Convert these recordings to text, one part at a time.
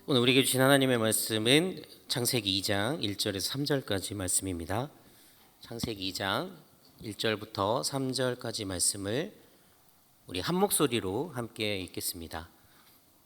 오늘 우리에게 주신 하나님의 말씀은 창세기 2장 1절에서 3절까지 말씀입니다. 창세기 2장 1절부터 3절까지 말씀을 우리 한 목소리로 함께 읽겠습니다.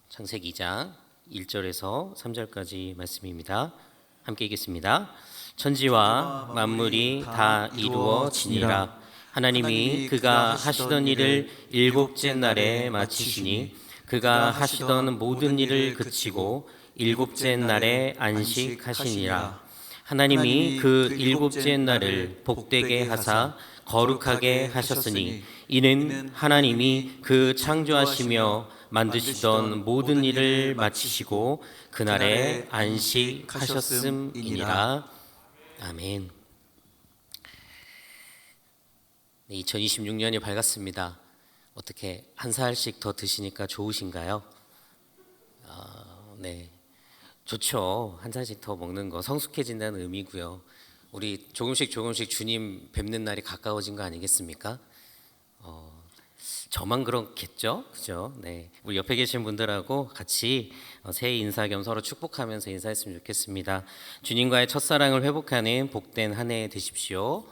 창세기 2장 1절에서 3절까지 말씀입니다. 함께 읽겠습니다. 천지와 만물이 다 이루어지니라. 하나님이 그가 하시던 일을 일곱째 날에 마치시니 그가 하시던 모든 일을 그치고 일곱째 날에 안식하시니라. 하나님이 그 일곱째 날을 복되게 하사 거룩하게 하셨으니 이는 하나님이 그 창조하시며 만드시던 모든 일을 마치시고 그날에 안식하셨음이니라. 아멘. 2026년이 밝았습니다. 어떻게 한 살씩 더 드시니까 좋으신가요? 네, 좋죠. 한 살씩 더 먹는 거 성숙해진다는 의미고요. 우리 조금씩 주님 뵙는 날이 가까워진 거 아니겠습니까? 저만 그렇겠죠, 그죠? 네, 우리 옆에 계신 분들하고 같이 새해 인사 겸 서로 축복하면서 인사했으면 좋겠습니다. 주님과의 첫사랑을 회복하는 복된 한 해 되십시오.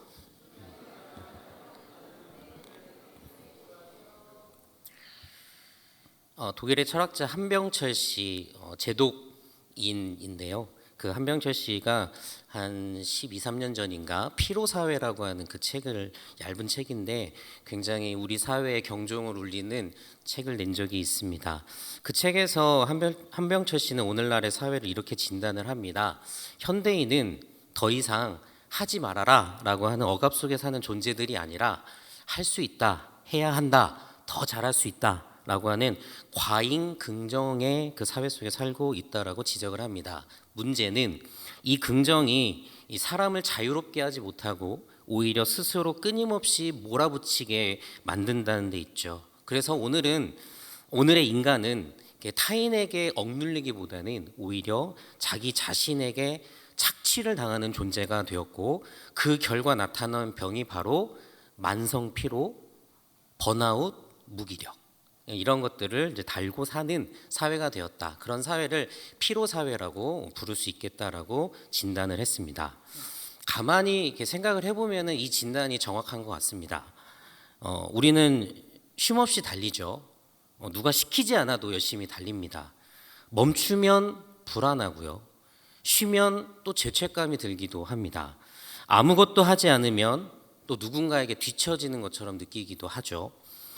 독일의 철학자 한병철 씨 제독인인데요. 그 한병철 씨가 한 12, 13년 전인가 피로사회라고 하는 그 책을 얇은 책인데 굉장히 우리 사회의 경종을 울리는 책을 낸 적이 있습니다. 그 책에서 한병철 씨는 오늘날의 사회를 이렇게 진단을 합니다. 현대인은 더 이상 하지 말아라 라고 하는 억압 속에 사는 존재들이 아니라 할 수 있다, 해야 한다, 더 잘할 수 있다 라고 하는 과잉 긍정의 그 사회 속에 살고 있다라고 지적을 합니다. 문제는 이 긍정이 이 사람을 자유롭게 하지 못하고 오히려 스스로 끊임없이 몰아붙이게 만든다는 데 있죠. 그래서 오늘의 인간은 타인에게 억눌리기보다는 오히려 자기 자신에게 착취를 당하는 존재가 되었고 그 결과 나타난 병이 바로 만성 피로, 번아웃, 무기력 이런 것들을 이제 달고 사는 사회가 되었다. 그런 사회를 피로 사회라고 부를 수 있겠다라고 진단을 했습니다. 가만히 이렇게 생각을 해보면은 이 진단이 정확한 것 같습니다. 우리는 쉼없이 달리죠. 누가 시키지 않아도 열심히 달립니다. 멈추면 불안하고요. 쉬면 또 죄책감이 들기도 합니다. 아무것도 하지 않으면 또 누군가에게 뒤처지는 것처럼 느끼기도 하죠.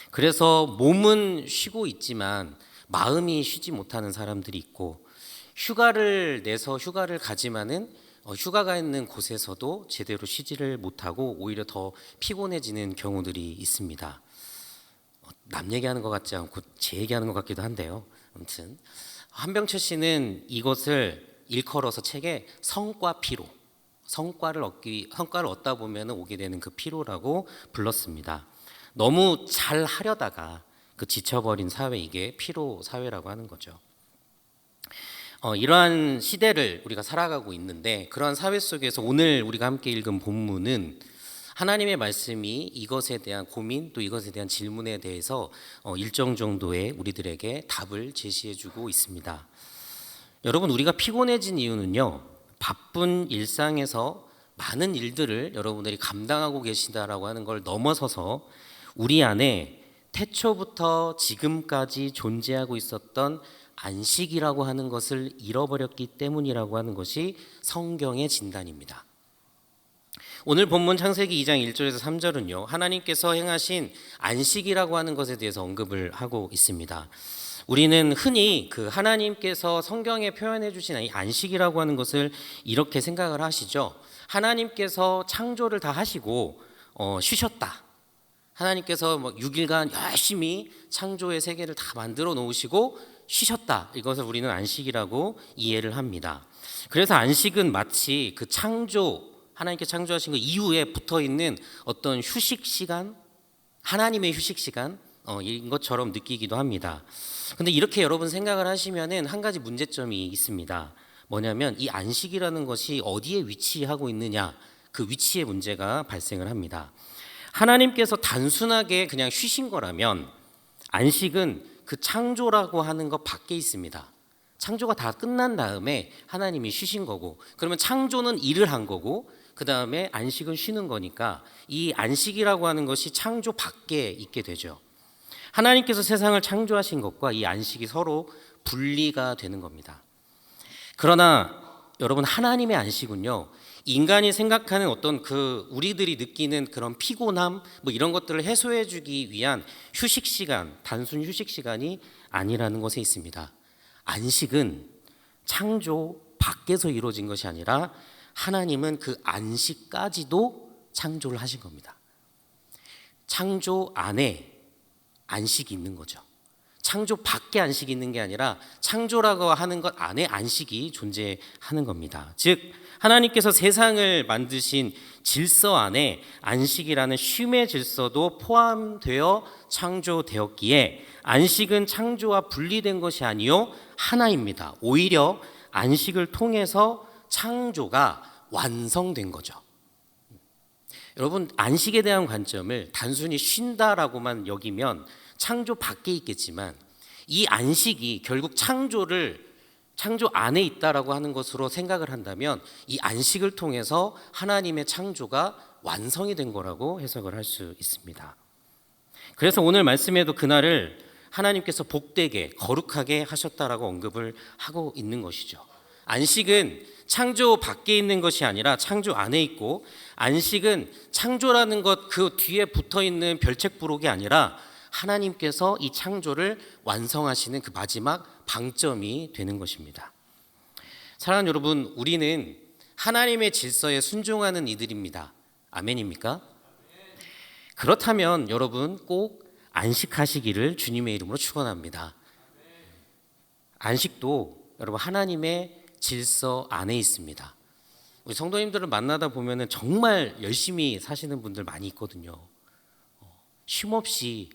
그래서 몸은 쉬고 있지만 마음이 쉬지 못하는 사람들이 있고 휴가를 내서 휴가를 가지만은 휴가가 있는 곳에서도 제대로 쉬지를 못하고 오히려 더 피곤해지는 경우들이 있습니다. 남 얘기하는 것 같지 않고 제 얘기하는 것 같기도 한데요. 아무튼 한병철 씨는 이것을 일컬어서 책에 성과 피로, 성과를 얻다 보면 오게 되는 그 피로라고 불렀습니다. 너무 잘 하려다가 그 지쳐버린 사회, 이게 피로 사회라고 하는 거죠. 이러한 시대를 우리가 살아가고 있는데 그러한 사회 속에서 오늘 우리가 함께 읽은 본문은 하나님의 말씀이 이것에 대한 고민 또 이것에 대한 질문에 대해서 일정 정도의 우리들에게 답을 제시해주고 있습니다. 여러분, 우리가 피곤해진 이유는요, 바쁜 일상에서 많은 일들을 여러분들이 감당하고 계시다라고 하는 걸 넘어서서 우리 안에 태초부터 지금까지 존재하고 있었던 안식이라고 하는 것을 잃어버렸기 때문이라고 하는 것이 성경의 진단입니다. 오늘 본문 창세기 2장 1절에서 3절은요, 하나님께서 행하신 안식이라고 하는 것에 대해서 언급을 하고 있습니다. 우리는 흔히 그 하나님께서 성경에 표현해 주신 이 안식이라고 하는 것을 이렇게 생각을 하시죠. 하나님께서 창조를 다 하시고 쉬셨다. 하나님께서 6일간 열심히 창조의 세계를 다 만들어 놓으시고 쉬셨다. 이것을 우리는 안식이라고 이해를 합니다. 그래서 안식은 마치 그 하나님께 창조하신 것 이후에 붙어 있는 어떤 휴식 시간, 하나님의 휴식 시간 인 것처럼 느끼기도 합니다. 근데 이렇게 여러분 생각을 하시면은 한 가지 문제점이 있습니다. 뭐냐면 이 안식이라는 것이 어디에 위치하고 있느냐, 그 위치에 문제가 발생을 합니다. 하나님께서 단순하게 그냥 쉬신 거라면 안식은 그 창조라고 하는 것 밖에 있습니다. 창조가 다 끝난 다음에 하나님이 쉬신 거고, 그러면 창조는 일을 한 거고 그 다음에 안식은 쉬는 거니까 이 안식이라고 하는 것이 창조 밖에 있게 되죠. 하나님께서 세상을 창조하신 것과 이 안식이 서로 분리가 되는 겁니다. 그러나 여러분, 하나님의 안식은요, 인간이 생각하는 어떤 그 우리들이 느끼는 그런 피곤함 뭐 이런 것들을 해소해 주기 위한 휴식 시간, 단순 휴식 시간이 아니라는 것에 있습니다. 안식은 창조 밖에서 이루어진 것이 아니라 하나님은 그 안식까지도 창조를 하신 겁니다. 창조 안에 안식이 있는 거죠. 창조 밖에 안식이 있는 게 아니라 창조라고 하는 것 안에 안식이 존재하는 겁니다. 즉 하나님께서 세상을 만드신 질서 안에 안식이라는 쉼의 질서도 포함되어 창조되었기에 안식은 창조와 분리된 것이 아니요 하나입니다. 오히려 안식을 통해서 창조가 완성된 거죠. 여러분, 안식에 대한 관점을 단순히 쉰다라고만 여기면 창조 밖에 있겠지만 이 안식이 결국 창조 안에 있다라고 하는 것으로 생각을 한다면 이 안식을 통해서 하나님의 창조가 완성이 된 거라고 해석을 할 수 있습니다. 그래서 오늘 말씀에도 그날을 하나님께서 복되게 거룩하게 하셨다라고 언급을 하고 있는 것이죠. 안식은 창조 밖에 있는 것이 아니라 창조 안에 있고, 안식은 창조라는 것 그 뒤에 붙어 있는 별책부록이 아니라 하나님께서 이 창조를 완성하시는 그 마지막 방점이 되는 것입니다. 사랑하는 여러분, 우리는 하나님의 질서에 순종하는 이들입니다. 아멘입니까? 그렇다면 여러분 꼭 안식하시기를 주님의 이름으로 축원합니다. 안식도 여러분 하나님의 질서 안에 있습니다. 우리 성도님들을 만나다 보면 정말 열심히 사시는 분들 많이 있거든요. 쉼없이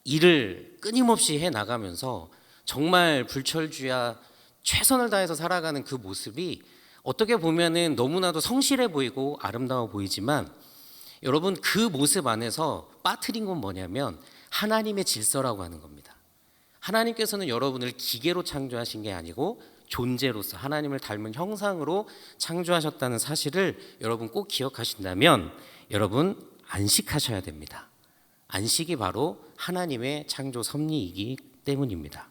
일을 끊임없이 해나가면서 정말 불철주야 최선을 다해서 살아가는 그 모습이 어떻게 보면 너무나도 성실해 보이고 아름다워 보이지만 여러분 그 모습 안에서 빠뜨린 건 뭐냐면 하나님의 질서라고 하는 겁니다. 하나님께서는 여러분을 기계로 창조하신 게 아니고 존재로서 하나님을 닮은 형상으로 창조하셨다는 사실을 여러분 꼭 기억하신다면 여러분 안식하셔야 됩니다. 안식이 바로 하나님의 창조 섭리이기 때문입니다.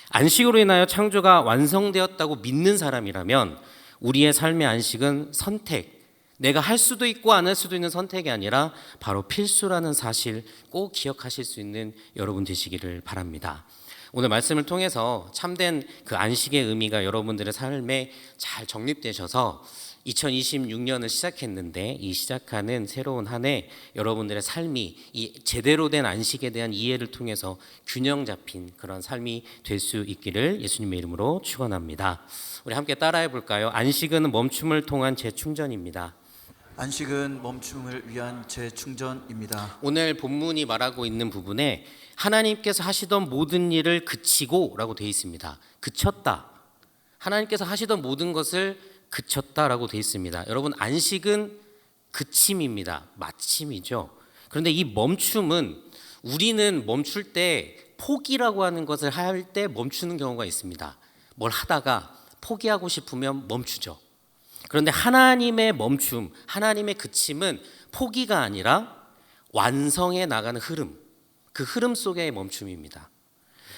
안식으로 인하여 창조가 완성되었다고 믿는 사람이라면 우리의 삶의 안식은 선택, 내가 할 수도 있고 안 할 수도 있는 선택이 아니라 바로 필수라는 사실 꼭 기억하실 수 있는 여러분 되시기를 바랍니다. 오늘 말씀을 통해서 참된 그 안식의 의미가 여러분들의 삶에 잘 정립되셔서 2026년을 시작했는데 이 시작하는 새로운 한 해 여러분들의 삶이 이 제대로 된 안식에 대한 이해를 통해서 균형 잡힌 그런 삶이 될 수 있기를 예수님의 이름으로 축원합니다. 우리 함께 따라해 볼까요? 안식은 멈춤을 통한 재충전입니다. 안식은 멈춤을 위한 재충전입니다. 오늘 본문이 말하고 있는 부분에 하나님께서 하시던 모든 일을 그치고 라고 되어 있습니다. 그쳤다. 하나님께서 하시던 모든 것을 그쳤다라고 되어 있습니다. 여러분 안식은 그침입니다. 마침이죠. 그런데 이 멈춤은 우리는 멈출 때 포기라고 하는 것을 할 때 멈추는 경우가 있습니다. 뭘 하다가 포기하고 싶으면 멈추죠. 그런데 하나님의 멈춤, 하나님의 그침은 포기가 아니라 완성해 나가는 흐름, 그 흐름 속의 멈춤입니다.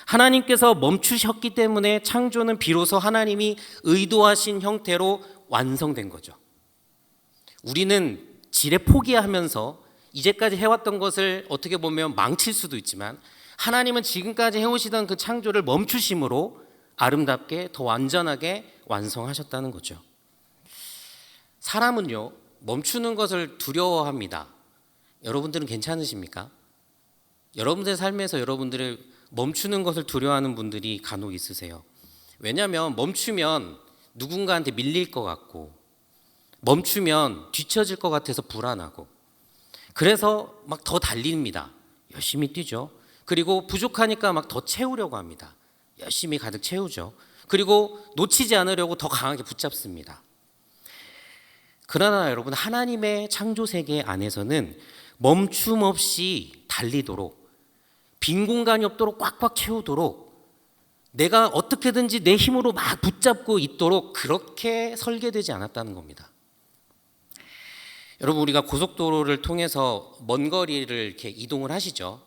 하나님께서 멈추셨기 때문에 창조는 비로소 하나님이 의도하신 형태로 완성된 거죠. 우리는 지레 포기하면서 이제까지 해왔던 것을 어떻게 보면 망칠 수도 있지만 하나님은 지금까지 해오시던 그 창조를 멈추심으로 아름답게 더 완전하게 완성하셨다는 거죠. 사람은요, 멈추는 것을 두려워합니다. 여러분들은 괜찮으십니까? 여러분들의 삶에서 여러분들의 멈추는 것을 두려워하는 분들이 간혹 있으세요. 왜냐하면 멈추면 누군가한테 밀릴 것 같고 멈추면 뒤처질 것 같아서 불안하고 그래서 막 더 달립니다. 열심히 뛰죠. 그리고 부족하니까 막 더 채우려고 합니다. 열심히 가득 채우죠. 그리고 놓치지 않으려고 더 강하게 붙잡습니다. 그러나 여러분 하나님의 창조 세계 안에서는 멈춤 없이 달리도록 빈 공간이 없도록 꽉꽉 채우도록 내가 어떻게든지 내 힘으로 막 붙잡고 있도록 그렇게 설계되지 않았다는 겁니다. 여러분, 우리가 고속도로를 통해서 먼 거리를 이렇게 이동을 하시죠.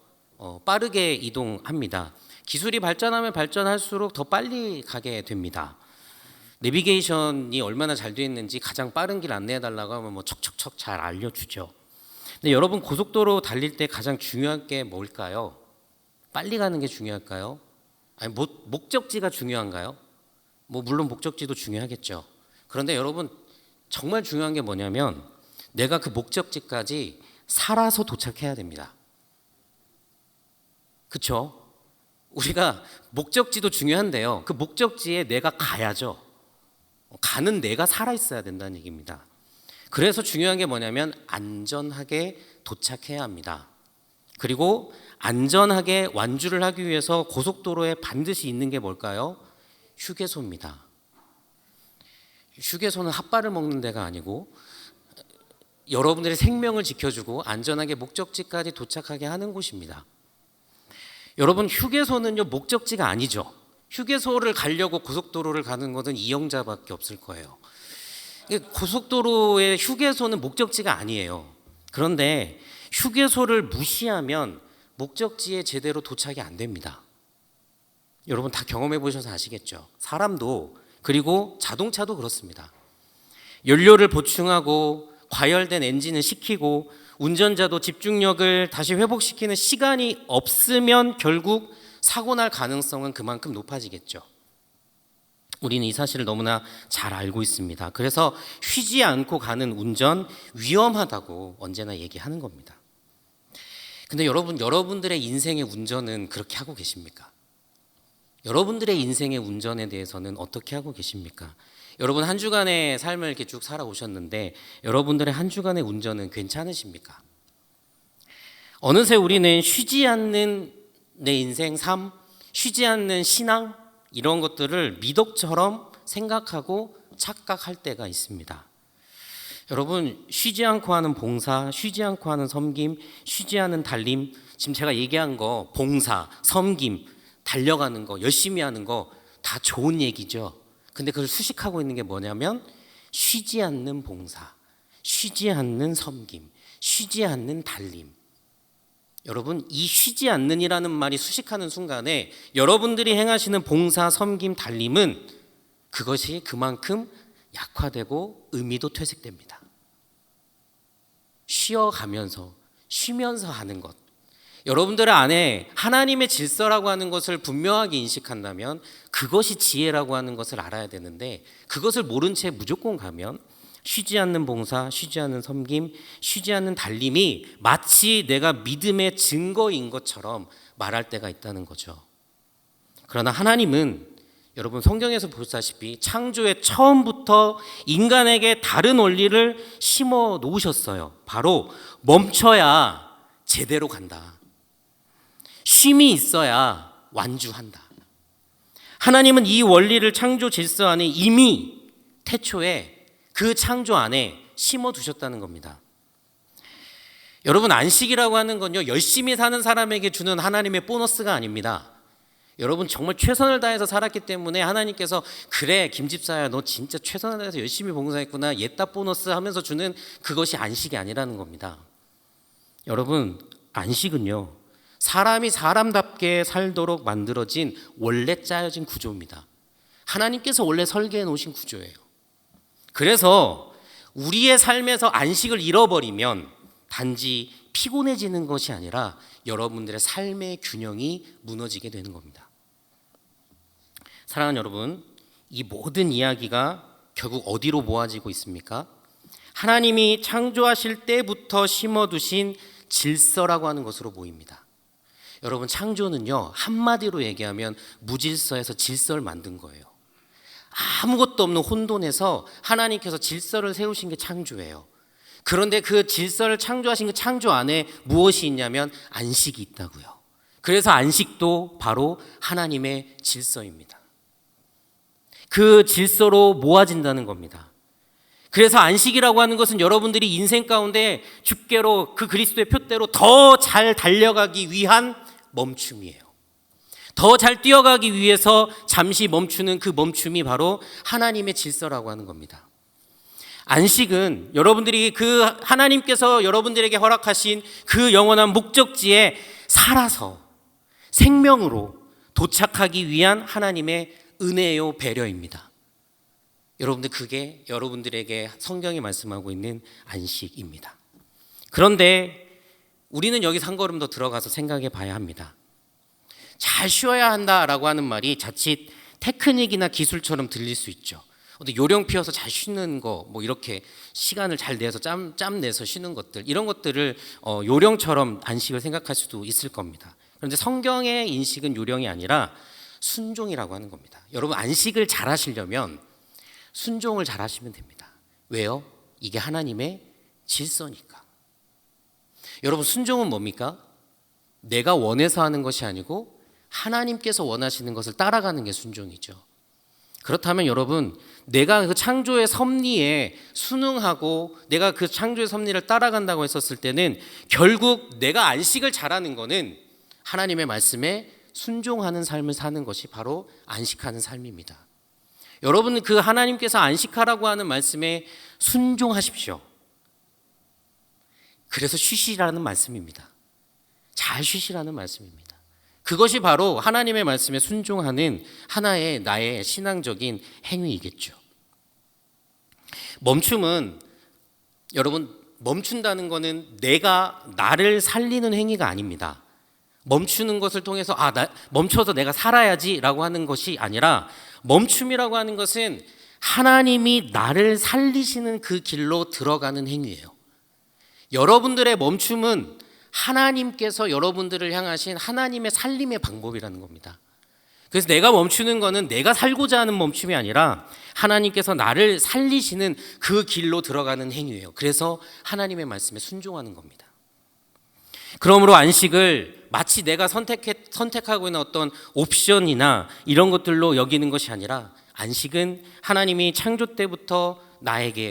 빠르게 이동합니다. 기술이 발전하면 발전할수록 더 빨리 가게 됩니다. 내비게이션이 얼마나 잘 되어 있는지 가장 빠른 길 안내해 달라고 하면 뭐 척척척 잘 알려주죠. 근데 여러분, 고속도로 달릴 때 가장 중요한 게 뭘까요? 빨리 가는 게 중요할까요? 아니, 목적지가 중요한가요? 물론 목적지도 중요하겠죠. 그런데 여러분, 정말 중요한 게 뭐냐면 내가 그 목적지까지 살아서 도착해야 됩니다. 그렇죠? 우리가 목적지도 중요한데요. 그 목적지에 내가 가야죠. 가는 내가 살아있어야 된다는 얘기입니다. 그래서 중요한 게 뭐냐면 안전하게 도착해야 합니다. 그리고 안전하게 완주를 하기 위해서 고속도로에 반드시 있는 게 뭘까요? 휴게소입니다. 휴게소는 핫바를 먹는 데가 아니고 여러분들의 생명을 지켜주고 안전하게 목적지까지 도착하게 하는 곳입니다. 여러분, 휴게소는요 목적지가 아니죠. 휴게소를 가려고 고속도로를 가는 것은 이용자밖에 없을 거예요. 고속도로의 휴게소는 목적지가 아니에요. 그런데 휴게소를 무시하면 목적지에 제대로 도착이 안 됩니다. 여러분 다 경험해 보셔서 아시겠죠. 사람도 그리고 자동차도 그렇습니다. 연료를 보충하고 과열된 엔진을 식히고 운전자도 집중력을 다시 회복시키는 시간이 없으면 결국 사고 날 가능성은 그만큼 높아지겠죠. 우리는 이 사실을 너무나 잘 알고 있습니다. 그래서 쉬지 않고 가는 운전 위험하다고 언제나 얘기하는 겁니다. 근데 여러분들의 인생의 운전은 그렇게 하고 계십니까? 여러분들의 인생의 운전에 대해서는 어떻게 하고 계십니까? 여러분 한 주간의 삶을 이렇게 쭉 살아오셨는데 여러분들의 한 주간의 운전은 괜찮으십니까? 어느새 우리는 쉬지 않는 내 인생 삶, 쉬지 않는 신앙 이런 것들을 미덕처럼 생각하고 착각할 때가 있습니다. 여러분 쉬지 않고 하는 봉사, 쉬지 않고 하는 섬김, 쉬지 않은 달림, 지금 제가 얘기한 거 봉사, 섬김, 달려가는 거, 열심히 하는 거 다 좋은 얘기죠. 근데 그걸 수식하고 있는 게 뭐냐면 쉬지 않는 봉사, 쉬지 않는 섬김, 쉬지 않는 달림. 여러분 이 쉬지 않는이라는 말이 수식하는 순간에 여러분들이 행하시는 봉사, 섬김, 달림은 그것이 그만큼 약화되고 의미도 퇴색됩니다. 쉬어가면서 쉬면서 하는 것, 여러분들 안에 하나님의 질서라고 하는 것을 분명하게 인식한다면 그것이 지혜라고 하는 것을 알아야 되는데 그것을 모른 채 무조건 가면 쉬지 않는 봉사, 쉬지 않는 섬김, 쉬지 않는 달림이 마치 내가 믿음의 증거인 것처럼 말할 때가 있다는 거죠. 그러나 하나님은 여러분 성경에서 보시다시피 창조의 처음부터 인간에게 다른 원리를 심어 놓으셨어요. 바로 멈춰야 제대로 간다. 쉼이 있어야 완주한다. 하나님은 이 원리를 창조 질서 안에 이미 태초에 그 창조 안에 심어 두셨다는 겁니다. 여러분 안식이라고 하는 건요 열심히 사는 사람에게 주는 하나님의 보너스가 아닙니다. 여러분 정말 최선을 다해서 살았기 때문에 하나님께서 그래 김집사야 너 진짜 최선을 다해서 열심히 봉사했구나 옛다 보너스 하면서 주는 그것이 안식이 아니라는 겁니다. 여러분 안식은요 사람이 사람답게 살도록 만들어진 원래 짜여진 구조입니다. 하나님께서 원래 설계해 놓으신 구조예요. 그래서 우리의 삶에서 안식을 잃어버리면 단지 피곤해지는 것이 아니라 여러분들의 삶의 균형이 무너지게 되는 겁니다. 사랑하는 여러분, 이 모든 이야기가 결국 어디로 모아지고 있습니까? 하나님이 창조하실 때부터 심어두신 질서라고 하는 것으로 모입니다. 여러분 창조는요 한마디로 얘기하면 무질서에서 질서를 만든 거예요. 아무것도 없는 혼돈에서 하나님께서 질서를 세우신 게 창조예요. 그런데 그 질서를 창조하신 그 창조 안에 무엇이 있냐면 안식이 있다고요. 그래서 안식도 바로 하나님의 질서입니다. 그 질서로 모아진다는 겁니다. 그래서 안식이라고 하는 것은 여러분들이 인생 가운데 주께로 그 그리스도의 표대로 더 잘 달려가기 위한 멈춤이에요. 더 잘 뛰어가기 위해서 잠시 멈추는 그 멈춤이 바로 하나님의 질서라고 하는 겁니다. 안식은 여러분들이 그 하나님께서 여러분들에게 허락하신 그 영원한 목적지에 살아서 생명으로 도착하기 위한 하나님의 은혜요 배려입니다. 여러분들, 그게 여러분들에게 성경이 말씀하고 있는 안식입니다. 그런데 우리는 여기서 한 걸음 더 들어가서 생각해 봐야 합니다. 잘 쉬어야 한다라고 하는 말이 자칫 테크닉이나 기술처럼 들릴 수 있죠. 근데 요령 피워서 잘 쉬는 거, 뭐 이렇게 시간을 잘 내서 짬 내서 쉬는 것들, 이런 것들을 요령처럼 안식을 생각할 수도 있을 겁니다. 그런데 성경의 인식은 요령이 아니라 순종이라고 하는 겁니다. 여러분, 안식을 잘 하시려면 순종을 잘 하시면 됩니다. 왜요? 이게 하나님의 질서니까. 여러분, 순종은 뭡니까? 내가 원해서 하는 것이 아니고 하나님께서 원하시는 것을 따라가는 게 순종이죠. 그렇다면 여러분, 내가 그 창조의 섭리에 순응하고 내가 그 창조의 섭리를 따라간다고 했었을 때는 결국 내가 안식을 잘하는 거는 하나님의 말씀에 순종하는 삶을 사는 것이 바로 안식하는 삶입니다. 여러분, 그 하나님께서 안식하라고 하는 말씀에 순종하십시오. 그래서 쉬시라는 말씀입니다. 잘 쉬시라는 말씀입니다. 그것이 바로 하나님의 말씀에 순종하는 하나의 나의 신앙적인 행위이겠죠. 멈춤은, 여러분, 멈춘다는 것은 내가 나를 살리는 행위가 아닙니다. 멈추는 것을 통해서 멈춰서 내가 살아야지라고 하는 것이 아니라, 멈춤이라고 하는 것은 하나님이 나를 살리시는 그 길로 들어가는 행위예요. 여러분들의 멈춤은 하나님께서 여러분들을 향하신 하나님의 살림의 방법이라는 겁니다. 그래서 내가 멈추는 것은 내가 살고자 하는 멈춤이 아니라 하나님께서 나를 살리시는 그 길로 들어가는 행위예요. 그래서 하나님의 말씀에 순종하는 겁니다. 그러므로 안식을 마치 내가 선택하고 있는 어떤 옵션이나 이런 것들로 여기는 것이 아니라, 안식은 하나님이 창조 때부터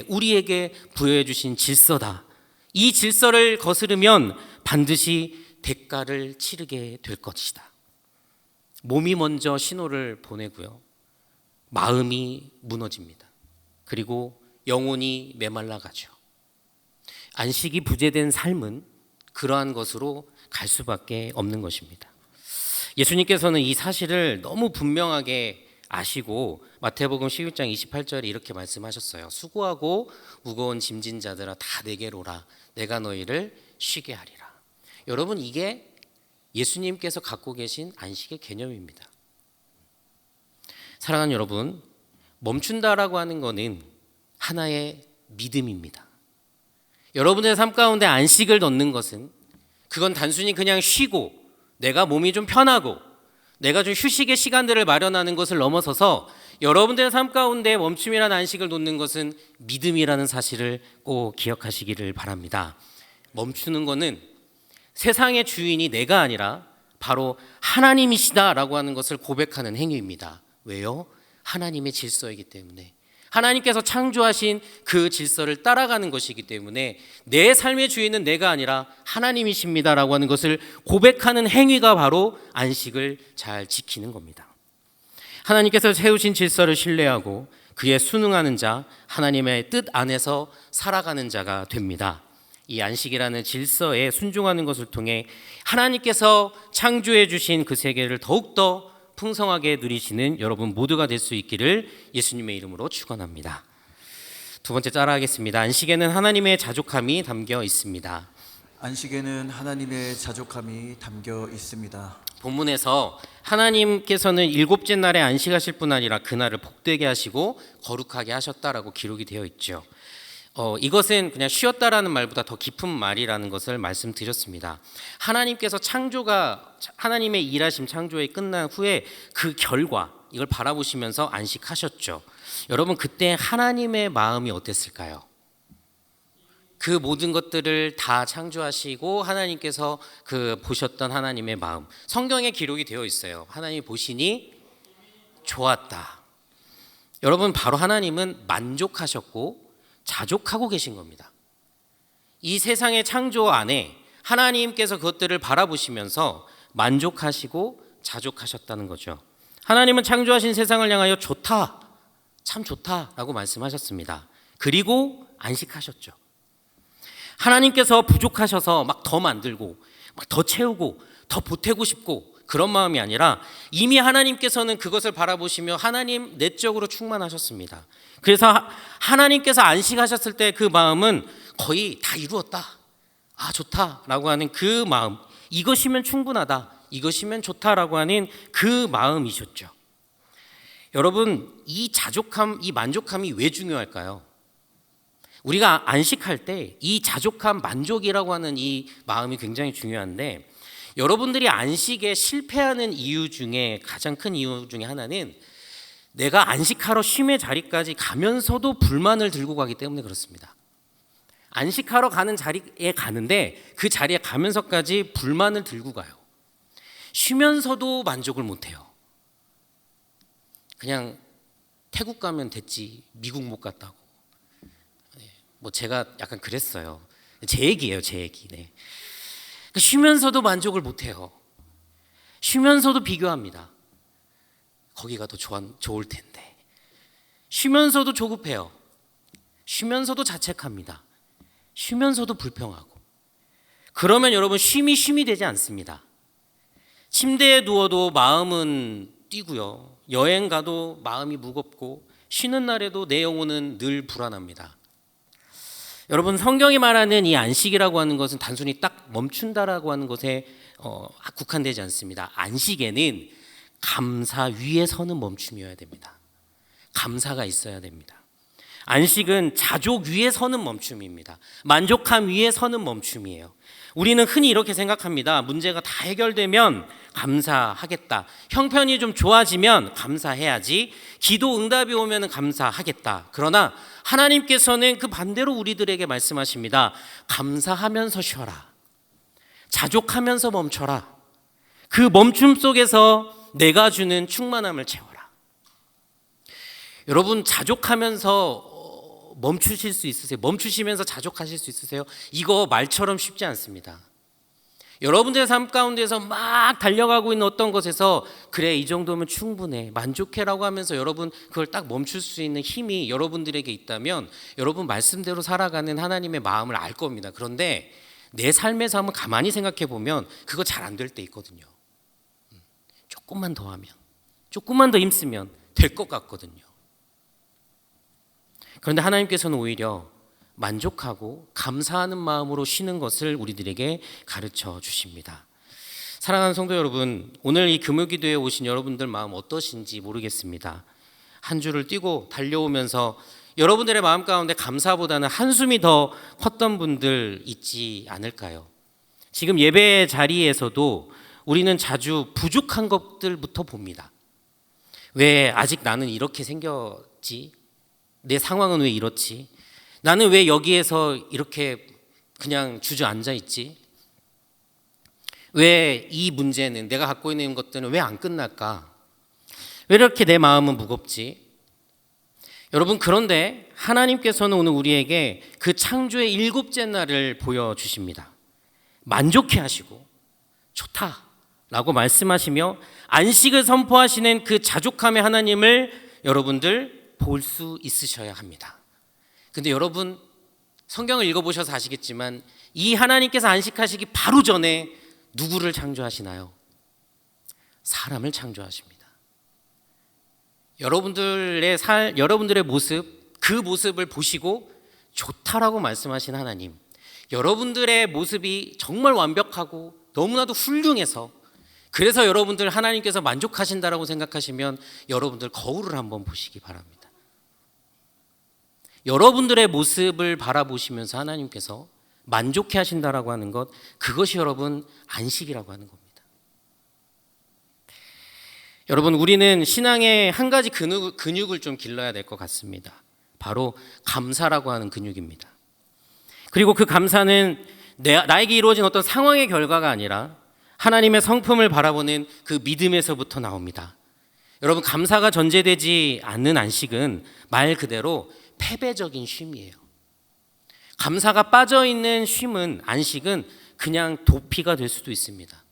우리에게 부여해 주신 질서다. 이 질서를 거스르면 반드시 대가를 치르게 될 것이다. 몸이 먼저 신호를 보내고요, 마음이 무너집니다. 그리고 영혼이 메말라가죠. 안식이 부재된 삶은 그러한 것으로 갈 수밖에 없는 것입니다. 예수님께서는 이 사실을 너무 분명하게 아시고 마태복음 11장 28절에 이렇게 말씀하셨어요. 수고하고 무거운 짐진 자들아 다 내게로 오라. 내가 너희를 쉬게 하리라. 여러분, 이게 예수님께서 갖고 계신 안식의 개념입니다. 사랑하는 여러분, 멈춘다라고 하는 것은 하나의 믿음입니다. 여러분의 삶 가운데 안식을 넣는 것은, 그건 단순히 그냥 쉬고 내가 몸이 좀 편하고 내가 좀 휴식의 시간들을 마련하는 것을 넘어서서 여러분들의 삶 가운데 멈춤이라는 안식을 놓는 것은 믿음이라는 사실을 꼭 기억하시기를 바랍니다. 멈추는 것은 세상의 주인이 내가 아니라 바로 하나님이시다라고 하는 것을 고백하는 행위입니다. 왜요? 하나님의 질서이기 때문에, 하나님께서 창조하신 그 질서를 따라가는 것이기 때문에 내 삶의 주인은 내가 아니라 하나님이십니다라고 하는 것을 고백하는 행위가 바로 안식을 잘 지키는 겁니다. 하나님께서 세우신 질서를 신뢰하고 그에 순응하는 자, 하나님의 뜻 안에서 살아가는 자가 됩니다. 이 안식이라는 질서에 순종하는 것을 통해 하나님께서 창조해 주신 그 세계를 더욱더 풍성하게 누리시는 여러분 모두가 될 수 있기를 예수님의 이름으로 축원합니다. 두 번째 따라하겠습니다. 안식에는 하나님의 자족함이 담겨 있습니다. 안식에는 하나님의 자족함이 담겨 있습니다. 본문에서 하나님께서는 일곱째 날에 안식하실 뿐 아니라 그날을 복되게 하시고 거룩하게 하셨다라고 기록이 되어 있죠. 이것은 그냥 쉬었다라는 말보다 더 깊은 말이라는 것을 말씀드렸습니다. 하나님께서 하나님의 일하심 창조에 끝난 후에 그 결과, 이걸 바라보시면서 안식하셨죠. 여러분, 그때 하나님의 마음이 어땠을까요? 그 모든 것들을 다 창조하시고 하나님께서 그 보셨던 하나님의 마음, 성경에 기록이 되어 있어요. 하나님이 보시니 좋았다. 여러분, 바로 하나님은 만족하셨고 자족하고 계신 겁니다. 이 세상의 창조 안에 하나님께서 그것들을 바라보시면서 만족하시고 자족하셨다는 거죠. 하나님은 창조하신 세상을 향하여 좋다, 참 좋다라고 말씀하셨습니다. 그리고 안식하셨죠. 하나님께서 부족하셔서 막 더 만들고 막 더 채우고 더 보태고 싶고 그런 마음이 아니라 이미 하나님께서는 그것을 바라보시며 하나님 내적으로 충만하셨습니다. 그래서 하나님께서 안식하셨을 때 그 마음은 거의 다 이루었다, 아 좋다라고 하는 그 마음, 이것이면 충분하다, 이것이면 좋다라고 하는 그 마음이셨죠. 여러분, 이 자족함, 이 만족함이 왜 중요할까요? 우리가 안식할 때 이 자족함, 만족이라고 하는 이 마음이 굉장히 중요한데, 여러분들이 안식에 실패하는 이유 중에 가장 큰 이유 중에 하나는 내가 안식하러 쉼의 자리까지 가면서도 불만을 들고 가기 때문에 그렇습니다. 안식하러 가는 자리에 가는데 그 자리에 가면서까지 불만을 들고 가요. 쉬면서도 만족을 못해요. 그냥 태국 가면 됐지 미국 못 갔다고. 뭐 제가 약간 그랬어요. 제 얘기예요, 제 얘기. 네. 쉬면서도 만족을 못해요. 쉬면서도 비교합니다. 거기가 더 좋을 텐데. 쉬면서도 조급해요. 쉬면서도 자책합니다. 쉬면서도 불평하고. 그러면 여러분, 쉼이 되지 않습니다. 침대에 누워도 마음은 뛰고요. 여행 가도 마음이 무겁고, 쉬는 날에도 내 영혼은 늘 불안합니다. 여러분, 성경이 말하는 이 안식이라고 하는 것은 단순히 딱 멈춘다라고 하는 것에 국한되지 않습니다. 안식에는 감사 위에 서는 멈춤이어야 됩니다. 감사가 있어야 됩니다. 안식은 자족 위에 서는 멈춤입니다. 만족함 위에 서는 멈춤이에요. 우리는 흔히 이렇게 생각합니다. 문제가 다 해결되면 감사하겠다. 형편이 좀 좋아지면 감사해야지. 기도 응답이 오면 감사하겠다. 그러나 하나님께서는 그 반대로 우리들에게 말씀하십니다. 감사하면서 쉬어라. 자족하면서 멈춰라. 그 멈춤 속에서 내가 주는 충만함을 채워라. 여러분, 자족하면서 멈추실 수 있으세요? 멈추시면서 자족하실 수 있으세요? 이거 말처럼 쉽지 않습니다. 여러분들의 삶 가운데서 막 달려가고 있는 어떤 것에서 그래, 이 정도면 충분해, 만족해라고 하면서 여러분 그걸 딱 멈출 수 있는 힘이 여러분들에게 있다면 여러분 말씀대로 살아가는 하나님의 마음을 알 겁니다. 그런데 내 삶에서 한번 가만히 생각해 보면 그거 잘 안 될 때 있거든요. 조금만 더 하면, 조금만 더 힘쓰면 될 것 같거든요. 그런데 하나님께서는 오히려 만족하고 감사하는 마음으로 쉬는 것을 우리들에게 가르쳐 주십니다. 사랑하는 성도 여러분, 오늘 이 금요기도에 오신 여러분들 마음 어떠신지 모르겠습니다. 한 주를 뛰고 달려오면서 여러분들의 마음 가운데 감사보다는 한숨이 더 컸던 분들 있지 않을까요? 지금 예배 자리에서도 우리는 자주 부족한 것들부터 봅니다. 왜 아직 나는 이렇게 생겼지? 내 상황은 왜 이렇지? 나는 왜 여기에서 이렇게 그냥 주저앉아 있지? 왜 이 문제는, 내가 갖고 있는 것들은 왜 안 끝날까? 왜 이렇게 내 마음은 무겁지? 여러분, 그런데 하나님께서는 오늘 우리에게 그 창조의 7째 날을 보여주십니다. 만족해 하시고 좋다라고 말씀하시며 안식을 선포하시는 그 자족함의 하나님을 여러분들 볼 수 있으셔야 합니다. 근데 여러분, 성경을 읽어보셔서 아시겠지만 이 하나님께서 안식하시기 바로 전에 누구를 창조하시나요? 사람을 창조하십니다. 여러분들의 모습, 그 모습을 보시고 좋다라고 말씀하신 하나님, 여러분들의 모습이 정말 완벽하고 너무나도 훌륭해서 그래서 여러분들 하나님께서 만족하신다라고 생각하시면 여러분들 거울을 한번 보시기 바랍니다. 여러분들의 모습을 바라보시면서 하나님께서 만족해 하신다라고 하는 것, 그것이 여러분 안식이라고 하는 겁니다. 여러분, 우리는 신앙의 한 가지 근육을 좀 길러야 될 것 같습니다. 바로 감사라고 하는 근육입니다. 그리고 그 감사는 나에게 이루어진 어떤 상황의 결과가 아니라 하나님의 성품을 바라보는 그 믿음에서부터 나옵니다. 여러분, 감사가 전제되지 않는 안식은 말 그대로 패배적인 쉼이에요. 감사가 빠져있는 쉼은, 안식은 그냥 도피가 될 수도 있습니다.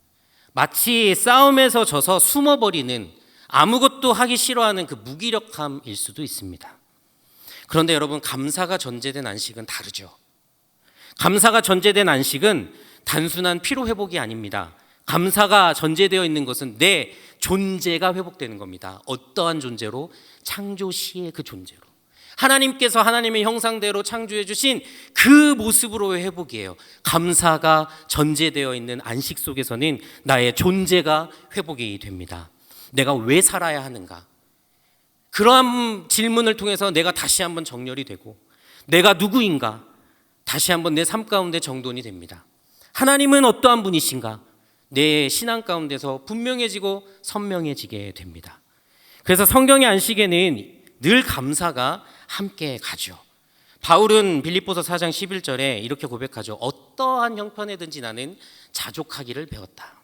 마치 싸움에서 져서 숨어버리는, 아무것도 하기 싫어하는 그 무기력함일 수도 있습니다. 그런데 여러분, 감사가 전제된 안식은 다르죠. 감사가 전제된 안식은 단순한 피로 회복이 아닙니다. 감사가 전제되어 있는 것은 내 존재가 회복되는 겁니다. 어떠한 존재로? 창조 시의 그 존재로. 하나님께서 하나님의 형상대로 창조해 주신 그 모습으로의 회복이에요. 감사가 전제되어 있는 안식 속에서는 나의 존재가 회복이 됩니다. 내가 왜 살아야 하는가? 그러한 질문을 통해서 내가 다시 한번 정렬이 되고, 내가 누구인가? 다시 한번 내 삶 가운데 정돈이 됩니다. 하나님은 어떠한 분이신가? 내 신앙 가운데서 분명해지고 선명해지게 됩니다. 그래서 성경의 안식에는 늘 감사가 함께 가죠. 바울은 빌립보서 4장 11절에 이렇게 고백하죠. 어떠한 형편에든지 나는 자족하기를 배웠다.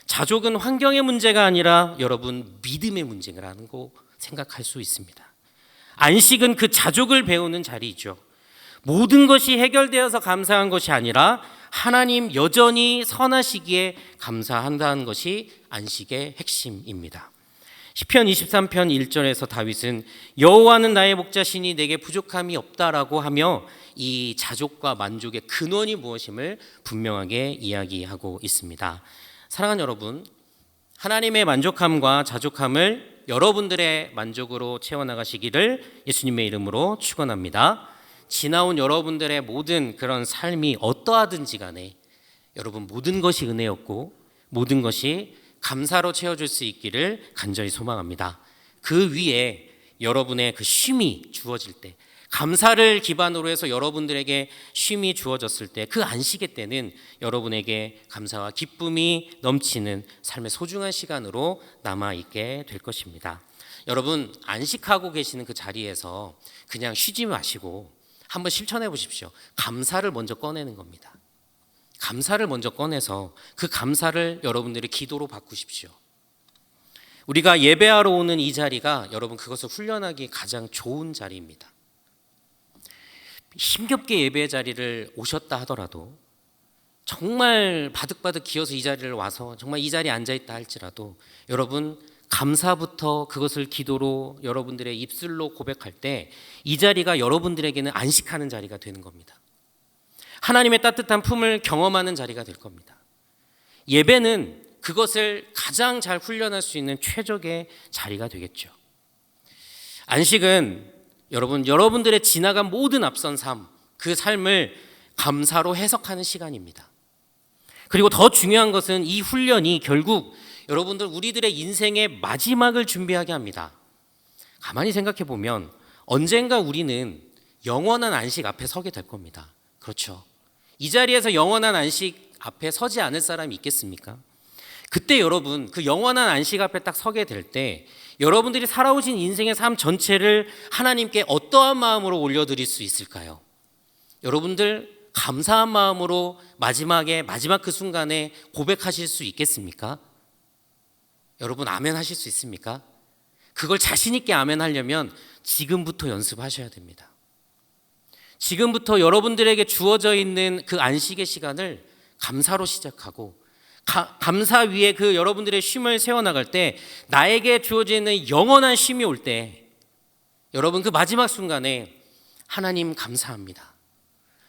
자족은 환경의 문제가 아니라 여러분, 믿음의 문제라는 거 생각할 수 있습니다. 안식은 그 자족을 배우는 자리이죠. 모든 것이 해결되어서 감사한 것이 아니라 하나님 여전히 선하시기에 감사한다는 것이 안식의 핵심입니다. 시편 23편 1절에서 다윗은 여호와는 나의 목자시니 내게 부족함이 없다라고 하며 이 자족과 만족의 근원이 무엇임을 분명하게 이야기하고 있습니다. 사랑하는 여러분, 하나님의 만족함과 자족함을 여러분들의 만족으로 채워나가시기를 예수님의 이름으로 축원합니다. 지나온 여러분들의 모든 그런 삶이 어떠하든지 간에 여러분, 모든 것이 은혜였고 모든 것이 감사로 채워줄 수 있기를 간절히 소망합니다. 그 위에 여러분의 그 쉼이 주어질 때, 감사를 기반으로 해서 여러분들에게 쉼이 주어졌을 때, 그 안식의 때는 여러분에게 감사와 기쁨이 넘치는 삶의 소중한 시간으로 남아있게 될 것입니다. 여러분, 안식하고 계시는 그 자리에서 그냥 쉬지 마시고 한번 실천해 보십시오. 감사를 먼저 꺼내는 겁니다. 감사를 먼저 꺼내서 그 감사를 여러분들이 기도로 바꾸십시오. 우리가 예배하러 오는 이 자리가 여러분, 그것을 훈련하기 가장 좋은 자리입니다. 힘겹게 예배 자리를 오셨다 하더라도, 정말 바득바득 기어서 이 자리를 와서 정말 이 자리에 앉아있다 할지라도 여러분, 감사부터 그것을 기도로 여러분들의 입술로 고백할 때 이 자리가 여러분들에게는 안식하는 자리가 되는 겁니다. 하나님의 따뜻한 품을 경험하는 자리가 될 겁니다. 예배는 그것을 가장 잘 훈련할 수 있는 최적의 자리가 되겠죠. 안식은 여러분들의 지나간 모든 앞선 삶, 그 삶을 감사로 해석하는 시간입니다. 그리고 더 중요한 것은 이 훈련이 결국 여러분들 우리들의 인생의 마지막을 준비하게 합니다. 가만히 생각해 보면 언젠가 우리는 영원한 안식 앞에 서게 될 겁니다. 그렇죠. 이 자리에서 영원한 안식 앞에 서지 않을 사람이 있겠습니까? 그때 여러분, 그 영원한 안식 앞에 딱 서게 될 때 여러분들이 살아오신 인생의 삶 전체를 하나님께 어떠한 마음으로 올려드릴 수 있을까요? 여러분들 감사한 마음으로 마지막 그 순간에 고백하실 수 있겠습니까? 여러분, 아멘 하실 수 있습니까? 그걸 자신 있게 아멘 하려면 지금부터 연습하셔야 됩니다. 지금부터 여러분들에게 주어져 있는 그 안식의 시간을 감사로 시작하고, 감사 위에 그 여러분들의 쉼을 세워나갈 때, 나에게 주어져 있는 영원한 쉼이 올 때 여러분, 그 마지막 순간에 하나님 감사합니다.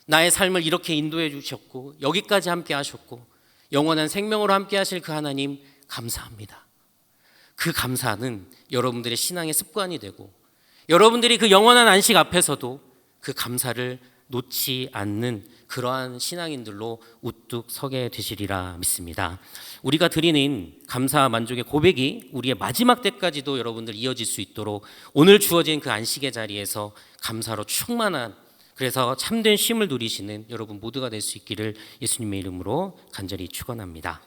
나의 삶을 이렇게 인도해 주셨고 여기까지 함께 하셨고 영원한 생명으로 함께 하실 그 하나님 감사합니다. 그 감사는 여러분들의 신앙의 습관이 되고 여러분들이 그 영원한 안식 앞에서도 그 감사를 놓지 않는 그러한 신앙인들로 우뚝 서게 되시리라 믿습니다. 우리가 드리는 감사와 만족의 고백이 우리의 마지막 때까지도 여러분들 이어질 수 있도록 오늘 주어진 그 안식의 자리에서 감사로 충만한, 그래서 참된 쉼을 누리시는 여러분 모두가 될 수 있기를 예수님의 이름으로 간절히 축원합니다.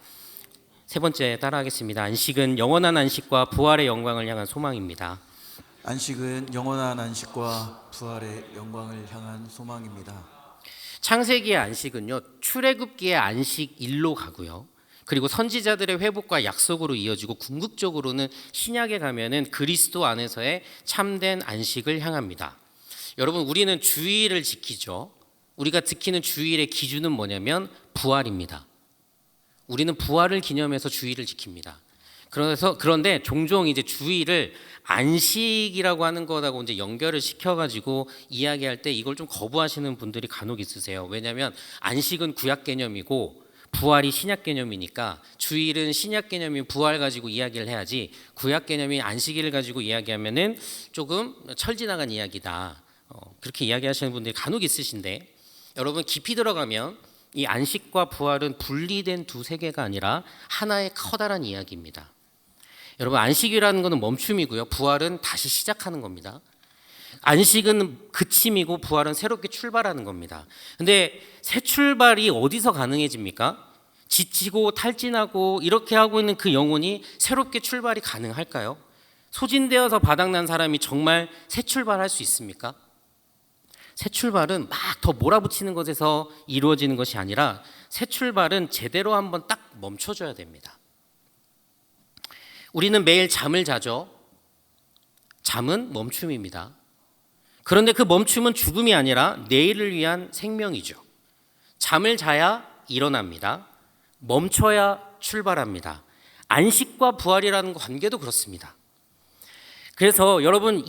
세 번째 따라하겠습니다. 안식은 영원한 안식과 부활의 영광을 향한 소망입니다. 안식은 영원한 안식과 부활의 영광을 향한 소망입니다. 창세기의 안식은요, 출애굽기의 안식 일로 가고요. 그리고 선지자들의 회복과 약속으로 이어지고 궁극적으로는 신약에 가면은 그리스도 안에서의 참된 안식을 향합니다. 여러분, 우리는 주일을 지키죠. 우리가 지키는 주일의 기준은 뭐냐면 부활입니다. 우리는 부활을 기념해서 주일을 지킵니다. 그런데 종종 이제 주일을 안식이라고 하는 거하고 이제 연결을 시켜가지고 이야기할 때 이걸 좀 거부하시는 분들이 간혹 있으세요. 왜냐하면 안식은 구약 개념이고 부활이 신약 개념이니까 주일은 신약 개념인 부활 가지고 이야기를 해야지 구약 개념인 안식일을 가지고 이야기하면은 조금 철지나간 이야기다. 그렇게 이야기하시는 분들이 간혹 있으신데 여러분 깊이 들어가면 이 안식과 부활은 분리된 두 세계가 아니라 하나의 커다란 이야기입니다. 여러분 안식이라는 것은 멈춤이고요. 부활은 다시 시작하는 겁니다. 안식은 그침이고 부활은 새롭게 출발하는 겁니다. 근데 새 출발이 어디서 가능해집니까? 지치고 탈진하고 이렇게 하고 있는 그 영혼이 새롭게 출발이 가능할까요? 소진되어서 바닥난 사람이 정말 새 출발할 수 있습니까? 새 출발은 막 더 몰아붙이는 것에서 이루어지는 것이 아니라 새 출발은 제대로 한번 딱 멈춰줘야 됩니다. 우리는 매일 잠을 자죠. 잠은 멈춤입니다. 그런데 그 멈춤은 죽음이 아니라 내일을 위한 생명이죠. 잠을 자야 일어납니다. 멈춰야 출발합니다. 안식과 부활이라는 관계도 그렇습니다. 그래서 여러분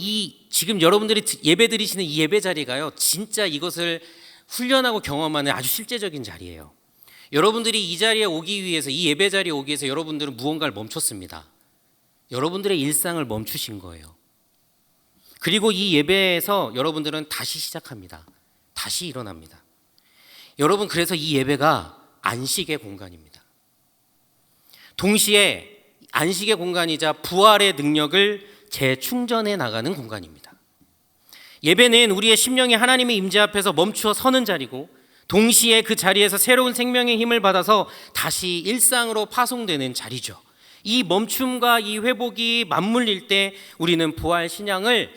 지금 여러분들이 예배 드리시는 이 예배 자리가요, 진짜 이것을 훈련하고 경험하는 아주 실제적인 자리예요. 여러분들이 이 자리에 오기 위해서, 이 예배 자리에 오기 위해서 여러분들은 무언가를 멈췄습니다. 여러분들의 일상을 멈추신 거예요. 그리고 이 예배에서 여러분들은 다시 시작합니다. 다시 일어납니다. 여러분, 그래서 이 예배가 안식의 공간입니다. 동시에 안식의 공간이자 부활의 능력을 재충전해 나가는 공간입니다. 예배는 우리의 심령이 하나님의 임재 앞에서 멈추어 서는 자리고 동시에 그 자리에서 새로운 생명의 힘을 받아서 다시 일상으로 파송되는 자리죠. 이 멈춤과 이 회복이 맞물릴 때 우리는 부활 신앙을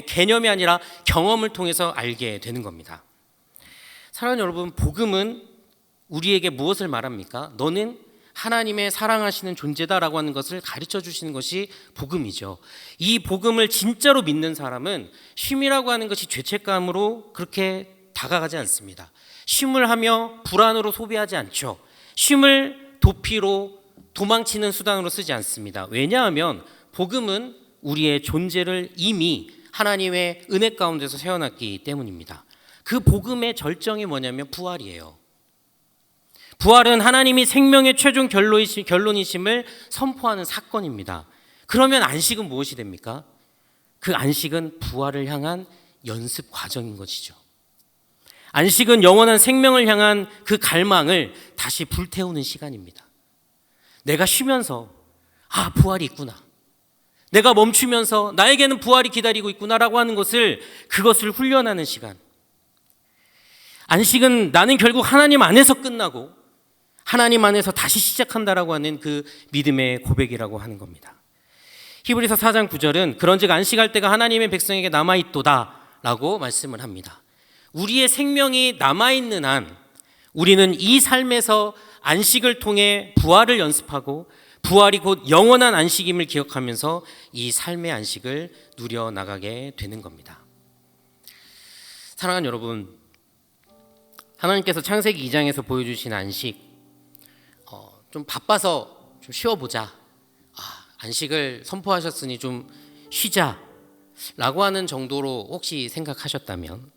개념이 아니라 경험을 통해서 알게 되는 겁니다. 사랑하는 여러분, 복음은 우리에게 무엇을 말합니까? 너는 하나님의 사랑하시는 존재다라고 하는 것을 가르쳐 주시는 것이 복음이죠. 이 복음을 진짜로 믿는 사람은 쉼이라고 하는 것이 죄책감으로 그렇게 다가가지 않습니다. 쉼을 하며 불안으로 소비하지 않죠. 쉼을 도피로 도망치는 수단으로 쓰지 않습니다. 왜냐하면 복음은 우리의 존재를 이미 하나님의 은혜 가운데서 세워놨기 때문입니다. 그 복음의 절정이 뭐냐면 부활이에요. 부활은 하나님이 생명의 최종 결론이심을 선포하는 사건입니다. 그러면 안식은 무엇이 됩니까? 그 안식은 부활을 향한 연습 과정인 것이죠. 안식은 영원한 생명을 향한 그 갈망을 다시 불태우는 시간입니다. 내가 쉬면서 부활이 있구나. 내가 멈추면서 나에게는 부활이 기다리고 있구나라고 하는 그것을 훈련하는 시간. 안식은 나는 결국 하나님 안에서 끝나고 하나님 안에서 다시 시작한다라고 하는 그 믿음의 고백이라고 하는 겁니다. 히브리서 4장 9절은 그런즉 안식할 때가 하나님의 백성에게 남아있도다라고 말씀을 합니다. 우리의 생명이 남아있는 한 우리는 이 삶에서 안식을 통해 부활을 연습하고 부활이 곧 영원한 안식임을 기억하면서 이 삶의 안식을 누려나가게 되는 겁니다. 사랑하는 여러분, 하나님께서 창세기 2장에서 보여주신 안식, 좀 바빠서 좀 쉬어보자, 안식을 선포하셨으니 좀 쉬자 라고 하는 정도로 혹시 생각하셨다면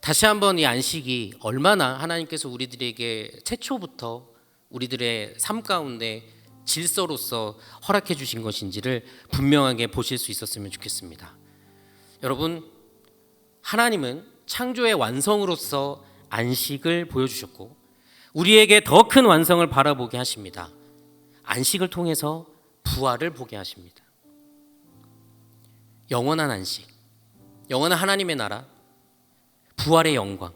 다시 한번 이 안식이 얼마나 하나님께서 우리들에게 최초부터 우리들의 삶 가운데 질서로서 허락해 주신 것인지를 분명하게 보실 수 있었으면 좋겠습니다. 여러분, 하나님은 창조의 완성으로서 안식을 보여주셨고 우리에게 더 큰 완성을 바라보게 하십니다. 안식을 통해서 부활을 보게 하십니다. 영원한 안식, 영원한 하나님의 나라, 부활의 영광,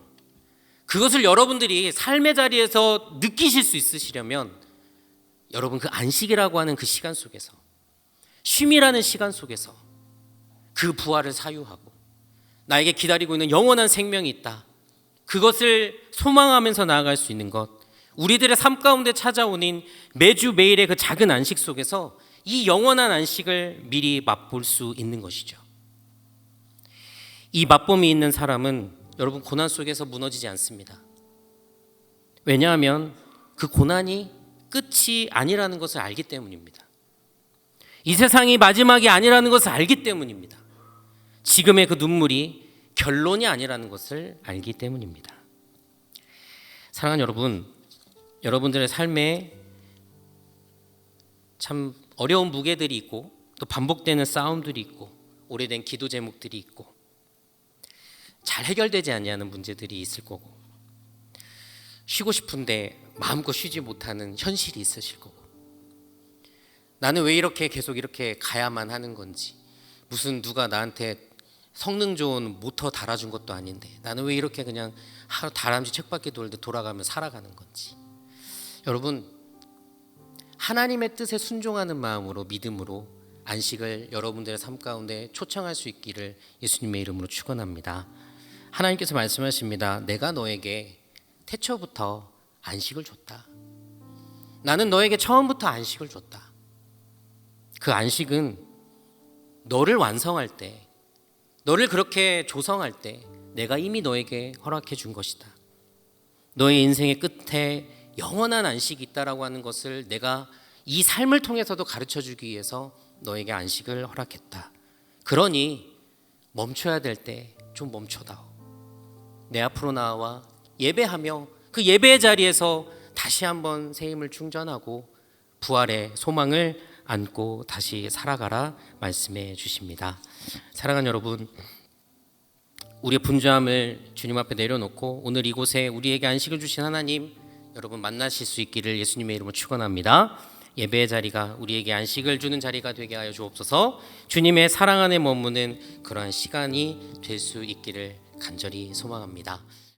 그것을 여러분들이 삶의 자리에서 느끼실 수 있으시려면 여러분 그 안식이라고 하는 그 시간 속에서, 쉼이라는 시간 속에서 그 부활을 사유하고 나에게 기다리고 있는 영원한 생명이 있다, 그것을 소망하면서 나아갈 수 있는 것, 우리들의 삶 가운데 찾아오는 매주 매일의 그 작은 안식 속에서 이 영원한 안식을 미리 맛볼 수 있는 것이죠. 이 맛봄이 있는 사람은 여러분 고난 속에서 무너지지 않습니다. 왜냐하면 그 고난이 끝이 아니라는 것을 알기 때문입니다. 이 세상이 마지막이 아니라는 것을 알기 때문입니다. 지금의 그 눈물이 결론이 아니라는 것을 알기 때문입니다. 사랑하는 여러분, 여러분들의 삶에 참 어려운 무게들이 있고 또 반복되는 싸움들이 있고 오래된 기도 제목들이 있고 잘 해결되지 아니하는 문제들이 있을 거고 쉬고 싶은데 마음껏 쉬지 못하는 현실이 있으실 거고 나는 왜 이렇게 계속 이렇게 가야만 하는 건지 무슨 누가 나한테 성능 좋은 모터 달아준 것도 아닌데 나는 왜 이렇게 그냥 하루 다람쥐 쳇바퀴 돌듯 돌아가며 살아가는 건지 여러분 하나님의 뜻에 순종하는 마음으로 믿음으로 안식을 여러분들의 삶 가운데 초청할 수 있기를 예수님의 이름으로 축원합니다. 하나님께서 말씀하십니다. 내가 너에게 태초부터 안식을 줬다. 나는 너에게 처음부터 안식을 줬다. 그 안식은 너를 완성할 때 너를 그렇게 조성할 때 내가 이미 너에게 허락해 준 것이다. 너의 인생의 끝에 영원한 안식이 있다라고 하는 것을 내가 이 삶을 통해서도 가르쳐 주기 위해서 너에게 안식을 허락했다. 그러니 멈춰야 될 때 좀 멈춰다오. 내 앞으로 나와 예배하며 그 예배의 자리에서 다시 한번 새 힘을 충전하고 부활의 소망을 안고 다시 살아가라 말씀해 주십니다. 사랑하는 여러분, 우리의 분주함을 주님 앞에 내려놓고 오늘 이곳에 우리에게 안식을 주신 하나님 여러분 만나실 수 있기를 예수님의 이름으로 축원합니다. 예배의 자리가 우리에게 안식을 주는 자리가 되게 하여 주옵소서. 주님의 사랑 안에 머무는 그러한 시간이 될 수 있기를 간절히 소망합니다.